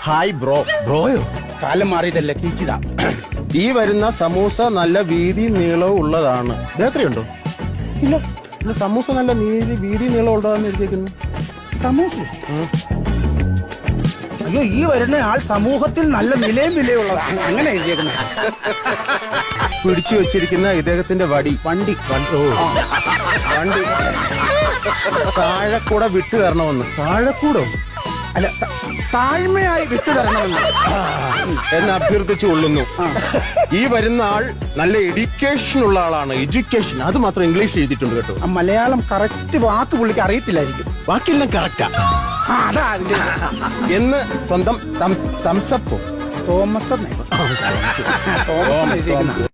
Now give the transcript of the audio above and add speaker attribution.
Speaker 1: Hi bro. ബ്രോയോ?
Speaker 2: കാലം മാറിയതല്ലേ, കീച്ചിതാ.
Speaker 1: ഈ വരുന്ന സമൂസ നല്ല വീതി നീളവും ഉള്ളതാണ്. ബേക്കറി ഉണ്ടോ?
Speaker 2: ഇല്ല.
Speaker 1: പിന്നെ സമൂസ നല്ല വീതി നീളം ഉള്ളതാന്ന് എഴുതിയിരിക്കുന്നു.
Speaker 2: സമൂസ? അയ്യോ, ഈ വരുന്ന ആൾ സമൂഹത്തിൽ നല്ല വിലയുള്ളതാണ്, അങ്ങനെ എഴുതിയേക്കുന്നത്.
Speaker 1: പിടിച്ചു വെച്ചിരിക്കുന്ന ഇദ്ദേഹത്തിന്റെ വണ്ടി.
Speaker 2: വണ്ടി
Speaker 1: താഴെക്കൂടെ വിട്ടു തരണമെന്ന്. താഴെക്കൂടോ?
Speaker 2: അല്ല, താഴ്മയായി വിട്ടു തരണമെന്ന്
Speaker 1: എന്നെ അഭ്യർത്ഥിച്ചു കൊള്ളുന്നു. ഈ വരുന്ന ആൾ നല്ല എഡ്യൂക്കേഷൻ ഉള്ള ആളാണ്. എഡ്യൂക്കേഷൻ അത് മാത്രം ഇംഗ്ലീഷ് എഴുതിയിട്ടുണ്ട് കേട്ടോ.
Speaker 2: ആ മലയാളം കറക്റ്റ് വാക്ക് പുള്ളിക്ക് അറിയത്തില്ലായിരിക്കും.
Speaker 1: ബാക്കിയെല്ലാം കറക്റ്റാ.
Speaker 2: അതാ അതിന്റെ
Speaker 1: എന്ന് സ്വന്തം തംസപ്പോ
Speaker 2: തോമസ് എഴുതിയിരിക്കുന്ന